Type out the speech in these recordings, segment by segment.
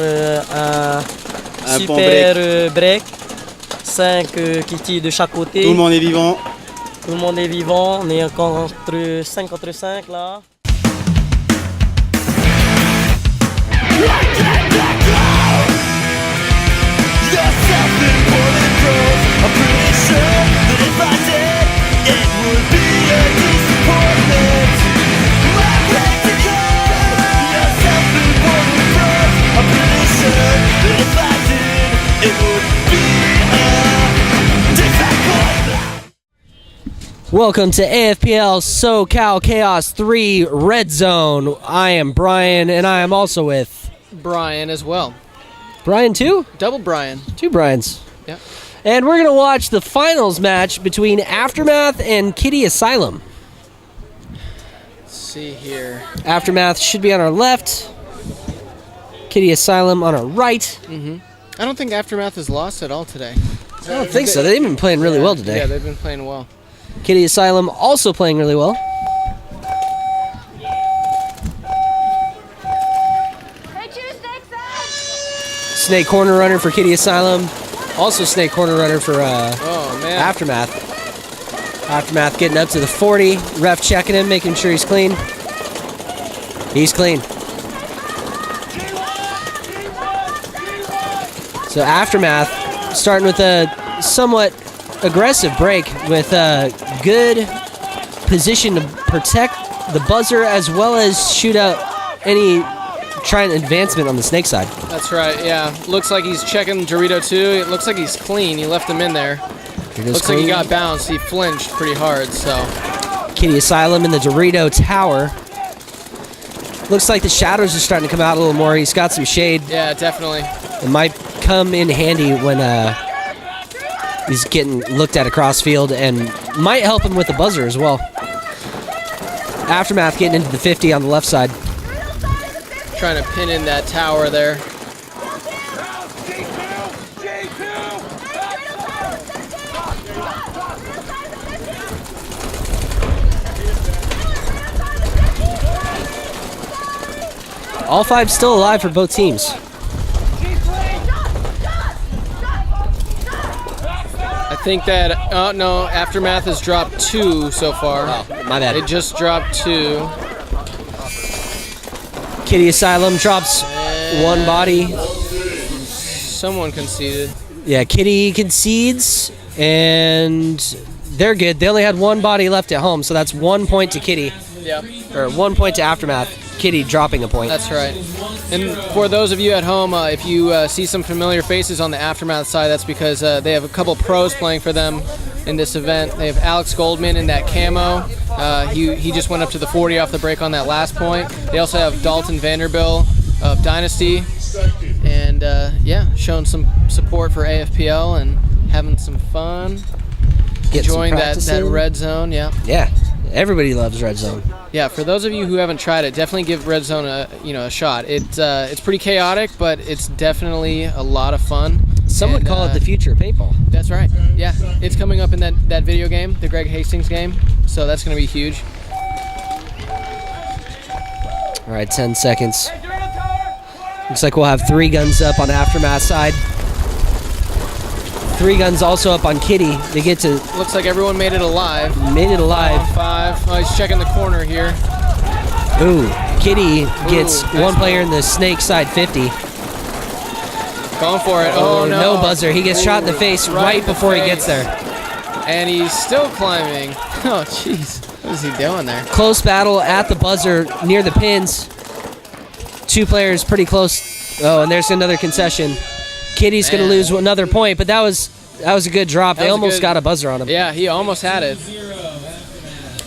Un Un bon super break. 5 kitty de chaque côté. Tout le monde est vivant. Tout le monde est vivant. On est contre 5 contre 5 là. Welcome to AFPL SOCAL Chaos 3 Red Zone. I am Brian, and I am also with... Brian as well. Brian too? Double Brian. Two Brians. Yeah. And we're going to watch the finals match between Aftermath and Kitty Asylum. Let's see here. Aftermath should be on our left. Kitty Asylum on our right. Mm-hmm. I don't think Aftermath has lost at all today. I don't think so. They've been playing really well today. Yeah, they've been playing well. Kitty Asylum also playing really well. Snake corner runner for Kitty Asylum. Also snake corner runner for Aftermath. Aftermath getting up to the 40. Ref checking him, making sure he's clean. He's clean. So Aftermath starting with a somewhat aggressive break with a good position to protect the buzzer as well as shoot out any trying advancement on the snake side. That's right, yeah. Looks like he's checking Dorito too. It looks like he's clean. He left him in there. Looks clean. like he got bounced. He flinched pretty hard, so. Kitty Asylum in the Dorito Tower. Looks like the shadows are starting to come out a little more. He's got some shade. Yeah, definitely. It might come in handy when he's getting looked at across field and might help him with the buzzer as well. Aftermath getting into the 50 on the left side. Trying to pin in that tower there. All five still alive for both teams. I think that, oh no, Aftermath has dropped 2 so far. Oh, my bad. It just dropped 2. Kitty Asylum drops one body. Someone conceded. Yeah, Kitty concedes, and they're good. They only had one body left at home, so that's 1 point to Kitty. Yeah. Or 1 point to Aftermath. Kitty dropping a point. That's right. And for those of you at home, if you see some familiar faces on the Aftermath side, that's because they have a couple pros playing for them in this event. They have Alex Goldman in that camo. He just went up to the 40 off the break on that last point. They also have Dalton Vanderbilt of Dynasty. And yeah, showing some support for AFPL and having some fun. Enjoying that red zone, yeah. Yeah, everybody loves red zone. Yeah, for those of you who haven't tried it, definitely give Red Zone a shot. It's pretty chaotic, but it's definitely a lot of fun. Some would call it the future of paintball. That's right. Yeah, it's coming up in that video game, the Greg Hastings game. So that's going to be huge. All right, 10 seconds. Looks like we'll have 3 guns up on Aftermath side. 3 guns also up on Kitty. They get to... Looks like everyone made it alive. Made it alive. 5. Oh, he's checking the corner here. Ooh, Kitty gets one player in the snake side 50. Going for it. Oh, no. No buzzer. He gets shot in the face right before he gets there. And he's still climbing. Oh, jeez. What is he doing there? Close battle at the buzzer near the pins. 2 players pretty close. Oh, and there's another concession. Kitty's going to lose another point, but that was a good drop. They almost got a buzzer on him. Yeah, he almost had it.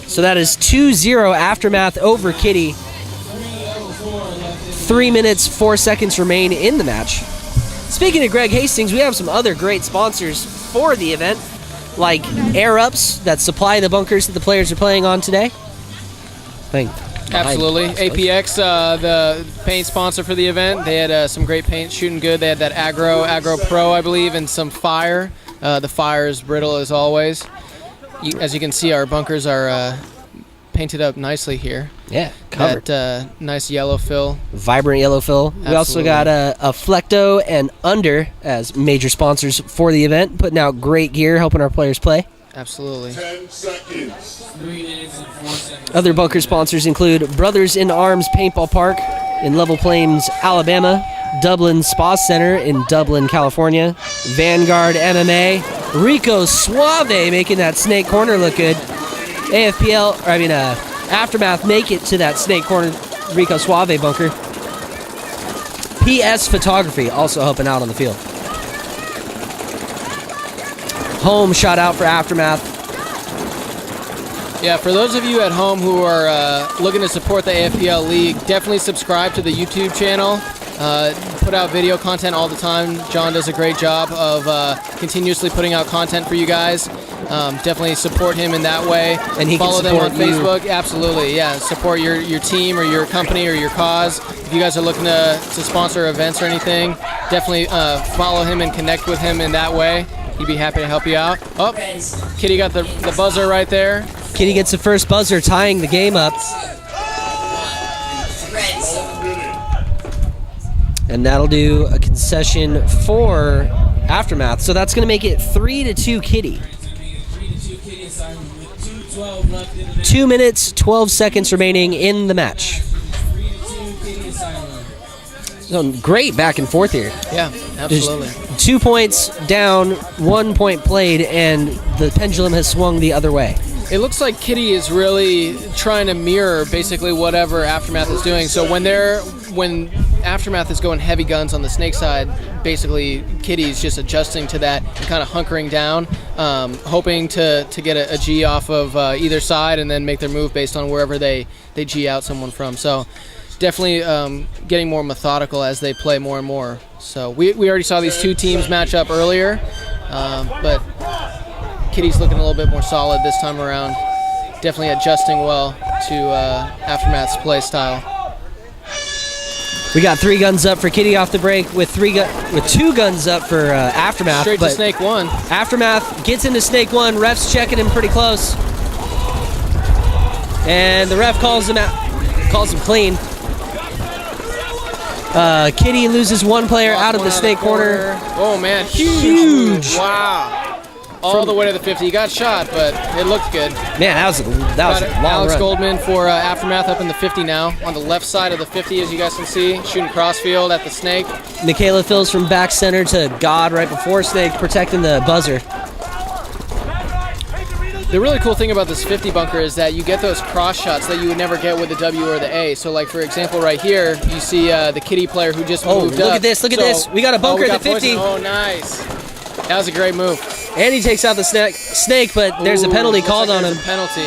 So that is 2-0 Aftermath over Kitty. 3 minutes, 4 seconds remain in the match. Speaking of Greg Hastings, we have some other great sponsors for the event, like Air Ups that supply the bunkers that the players are playing on today. Absolutely. APX, the paint sponsor for the event. They had some great paint, shooting good. They had that Agro Pro, I believe, and some fire. The fire is brittle as always. As you can see, our bunkers are painted up nicely here. Yeah, covered. That nice yellow fill. Vibrant yellow fill. We also got a Flecto and Under as major sponsors for the event, putting out great gear, helping our players play. Absolutely. 10 seconds. 3 minutes and 4 seconds. Other bunker sponsors include Brothers in Arms Paintball Park in Level Plains, Alabama, Dublin Spa Center in Dublin, California, Vanguard MMA, Rico Suave making that snake corner look good. Aftermath make it to that snake corner Rico Suave bunker. PS Photography also helping out on the field. Home shot out for Aftermath. Yeah, for those of you at home who are looking to support the AFPL League, definitely subscribe to the YouTube channel. Put out video content all the time. John does a great job of continuously putting out content for you guys. Definitely support him in that way. And he follow can them on support you. Facebook. Absolutely, yeah. Support your team or your company or your cause. If you guys are looking to sponsor events or anything, definitely follow him and connect with him in that way. He'd be happy to help you out. Oh, Kitty got the buzzer right there. Kitty gets the first buzzer, tying the game up. And that'll do a concession for Aftermath. So that's going to make it 3-2 Kitty. 3-2 Kitty Asylum with 2:12 left in the match. 2 minutes, 12 seconds remaining in the match. 3-2 Kitty Asylum. So great back and forth here. Yeah, absolutely. 2 points down, 1 point played, and the pendulum has swung the other way. It looks like Kitty is really trying to mirror basically whatever Aftermath is doing. So when Aftermath is going heavy guns on the snake side, basically Kitty's just adjusting to that and kind of hunkering down, hoping to get a G off of either side and then make their move based on wherever they G out someone from. So definitely getting more methodical as they play more and more. So we already saw these two teams match up earlier, but Kitty's looking a little bit more solid this time around. Definitely adjusting well to Aftermath's play style. We got 3 guns up for Kitty off the break with 2 guns up for Aftermath. Straight to but snake one. Aftermath gets into snake one. Ref's checking him pretty close. And the ref calls him clean. Kitty loses 1 player out of the snake corner. Oh man, huge. Wow. All the way to the 50. He got shot, but it looked good. Man, that was a long Alex run. Goldman for Aftermath up in the 50 now. On the left side of the 50, as you guys can see, shooting crossfield at the snake. Michaela fills from back center to God right before snake, protecting the buzzer. The really cool thing about this 50 bunker is that you get those cross shots that you would never get with the W or the A. So, like for example, right here, you see the Kitty player who just moved up. Look at this! Look at this! We got a bunker at the 50. Oh, nice! That was a great move. And he takes out the snake, but there's a penalty called on him. Penalty.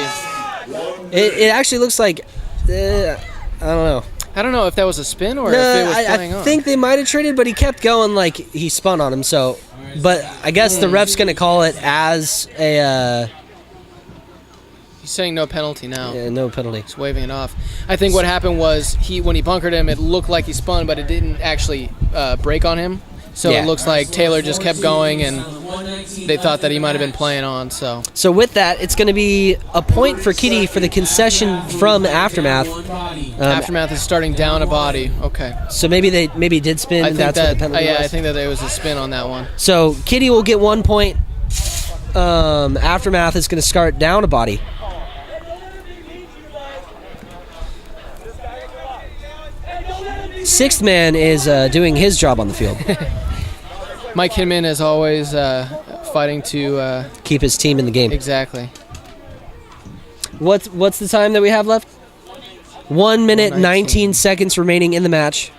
It actually looks like I don't know. I don't know if that was a spin or if it was playing on. I think they might have traded, but he kept going like he spun on him. So, but I guess the ref's gonna call it as a. He's saying no penalty now. Yeah, no penalty. He's waving it off. I think what happened was when he bunkered him, it looked like he spun, but it didn't actually break on him. So Yeah. it looks like Taylor just kept going, and they thought that he might have been playing on. So with that, it's going to be a point for Kitty for the concession from Aftermath. Aftermath is starting down a body. Okay. So maybe they did spin. I And think that's what the penalty was. I think that there was a spin on that one. So Kitty will get 1 point. Aftermath is going to start down a body. Sixth man is doing his job on the field. Mike Hinman, as always, fighting to Keep his team in the game. exactly. What's the time that we have left? 1 minute, 19 seconds remaining in the match.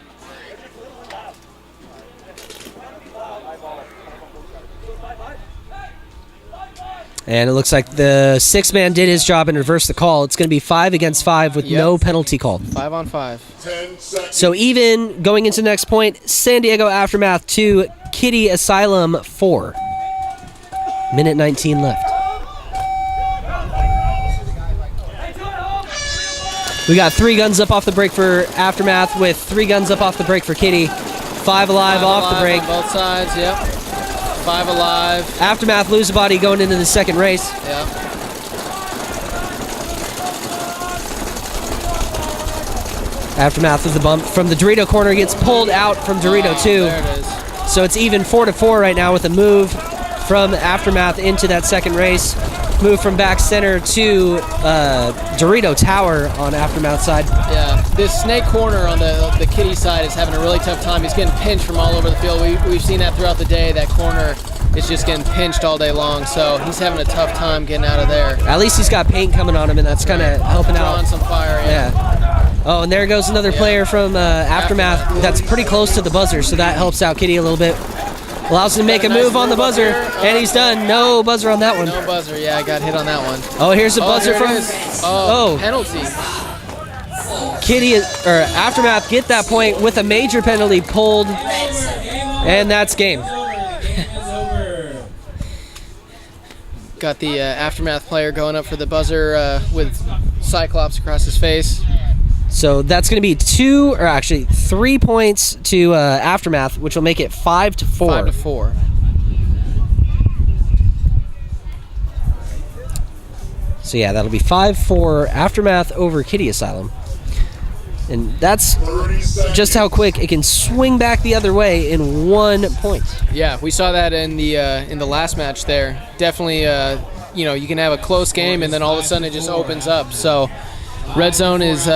And it looks like the sixth man did his job and reversed the call. It's going to be 5 against 5 with no penalty called. 5 on 5. 10 seconds. So even going into the next point, San Diego Aftermath 2, Kitty Asylum 4. Minute 19 left. We got 3 guns up off the break for Aftermath with 3 guns up off the break for Kitty. 5 alive off the break. On both sides, yep. 5 alive. Aftermath lose a body going into the second race. Yep. Aftermath with the bump from the Dorito corner, gets pulled out from Dorito too. There it is. So it's even 4-4 right now with a move from Aftermath into that second race. Move from back center to Dorito Tower on Aftermath side. Yeah, this snake corner on the Kitty side is having a really tough time. He's getting pinched from all over the field. We've seen that throughout the day. That corner is just getting pinched all day long. So he's having a tough time getting out of there. At least he's got paint coming on him, and that's kind of helping out. Drawing some fire, yeah. Oh, and there goes another player from Aftermath that's pretty close to the buzzer, so that helps out Kitty a little bit. Allows him to make a move on the buzzer, and he's done. No buzzer on that one. No buzzer, yeah, I got hit on that one. Oh, here's a buzzer here from... it is. Oh, penalty. Kitty, or Aftermath get that point with a major penalty pulled, and that's game. Got the Aftermath player going up for the buzzer with Cyclops across his face. So that's going to be 3 points to Aftermath, which will make it 5-4. 5-4. So yeah, that'll be 5-4 Aftermath over Kitty Asylum. And that's just how quick it can swing back the other way in 1 point. Yeah, we saw that in the last match there. Definitely, you can have a close game and then all of a sudden it just opens up. So Red Zone's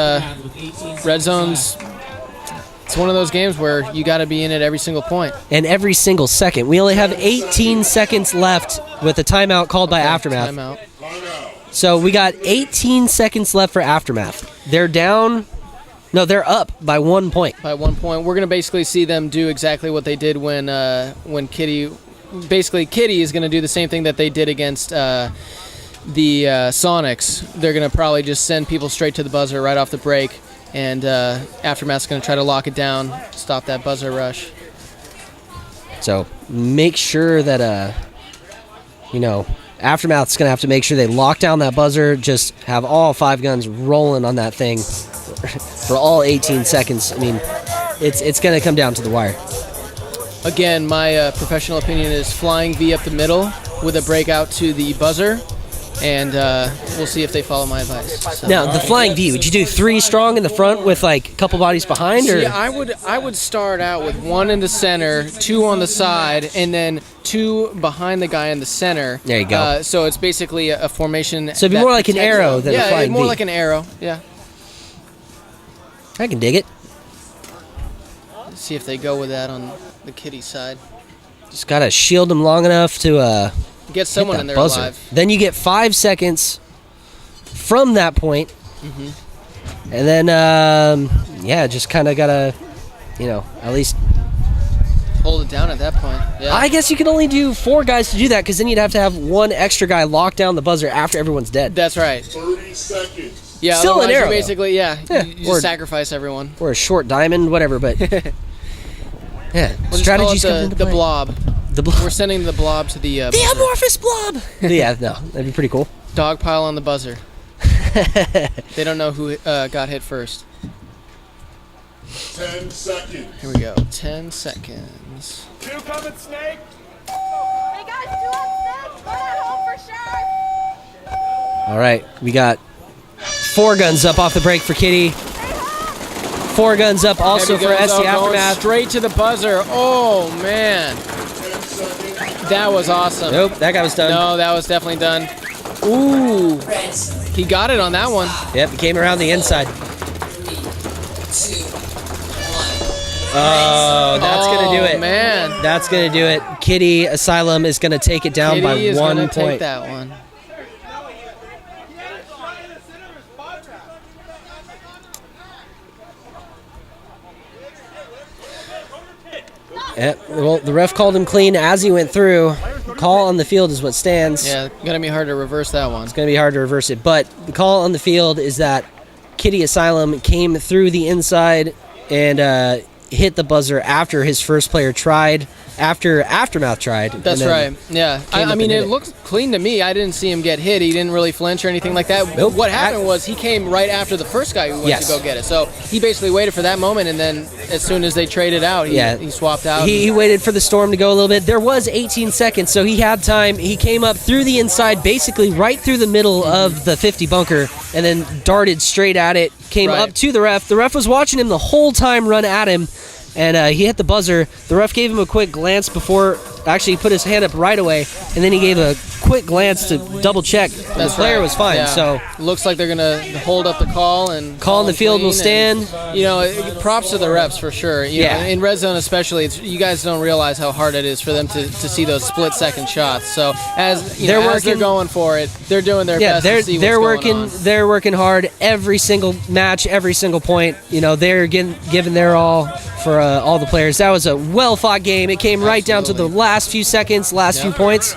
it's one of those games where you got to be in it every single point. And every single second. We only have 18 seconds left with a timeout called by Aftermath. Timeout. So we got 18 seconds left for Aftermath. They're down. No, they're up by 1 point. By 1 point. We're going to basically see them do exactly what they did when Kitty... Basically, Kitty is going to do the same thing that they did against the Sonics. They're going to probably just send people straight to the buzzer right off the break, and Aftermath's going to try to lock it down, stop that buzzer rush. So make sure that, Aftermath's going to have to make sure they lock down that buzzer, just have all 5 guns rolling on that thing for all 18 seconds. I mean, it's going to come down to the wire. Again, my professional opinion is flying V up the middle with a breakout to the buzzer, and we'll see if they follow my advice. So. Now, the flying V, would you do 3 strong in the front with like a couple bodies behind? Or? See, I would start out with 1 in the center, 2 on the side, and then 2 behind the guy in the center. There you go. So it's basically a formation. So it'd be more like an arrow than a flying more V. like an arrow. Yeah. I can dig it. Let's see if they go with that on the Kitty side. Just gotta shield them long enough to get someone in there buzzer. alive. Then you get 5 seconds from that point, and then just kind of gotta, at least hold it down at that point. Yeah. I guess you can only do 4 guys to do that, because then you'd have to have 1 extra guy lock down the buzzer after everyone's dead. That's right. 30 seconds. Yeah, still an arrow. Basically, you or just sacrifice everyone. Or a short diamond, whatever. But yeah, We'll strategies just call come it into the play. blob. The blob. We're sending the blob to the The amorphous blob. Yeah, no, that'd be pretty cool. dog pile on the buzzer. They don't know who got hit first. 10 seconds. Here we go. 10 seconds. 2 coming, Snake. Hey guys, 2 on 6. One at home for sure. All right, we got 4 guns up off the break for Kitty. 4 guns up also Heavy for goes SC up, going Aftermath. straight to the buzzer. Oh man, that was awesome. Nope, that guy was done. No, that was definitely done. Ooh, he got it on that one. Yep, he came around the inside. Oh, that's gonna do it. Man, That's gonna do it. Kitty Asylum is gonna take it down Kitty by is 1 gonna point. take that one. Yep, well, the ref called him clean as he went through. Call on the field is what stands. Yeah, gonna be hard to reverse that one. It's going to be hard to reverse it. But the call on the field is that Kitty Asylum came through the inside and hit the buzzer after his first player tried, after Aftermath tried. That's right. Yeah. I mean, it looks clean to me. I didn't see him get hit. He didn't really flinch or anything like that. Nope. What happened was he came right after the first guy who went Yes. to go get it. So he basically waited for that moment and then as soon as they traded out. He swapped out. He waited for the storm to go a little bit. There was 18 seconds, so he had time. He came up through the inside, basically right through the middle of the 50 bunker, and then darted straight at it, came up to the ref. The ref was watching him the whole time run at him, and he hit the buzzer. The ref gave him a quick glance before, actually he put his hand up right away, and then he gave a quick glance to double check. The player was fine, so looks like they're gonna hold up the call and call in the field will stand. And, props to the refs for sure. You know, in red zone especially, you guys don't realize how hard it is for them to see those split-second shots. So as they're going for it, they're doing their best. To see they're what's working. going on. They're working hard every single match, every single point. They're giving their all for all the players. That was a well-fought game. It came right down to the last few seconds, last few points.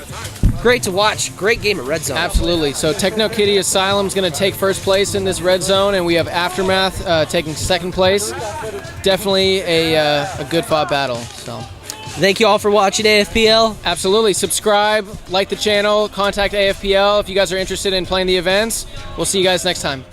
Great to watch. Great game of Red Zone. Absolutely. So Techno Kitty Asylum is going to take first place in this Red Zone, and we have Aftermath taking second place. Definitely a good fought battle. So thank you all for watching AFPL. Absolutely. Subscribe, like the channel, contact AFPL if you guys are interested in playing the events. We'll see you guys next time.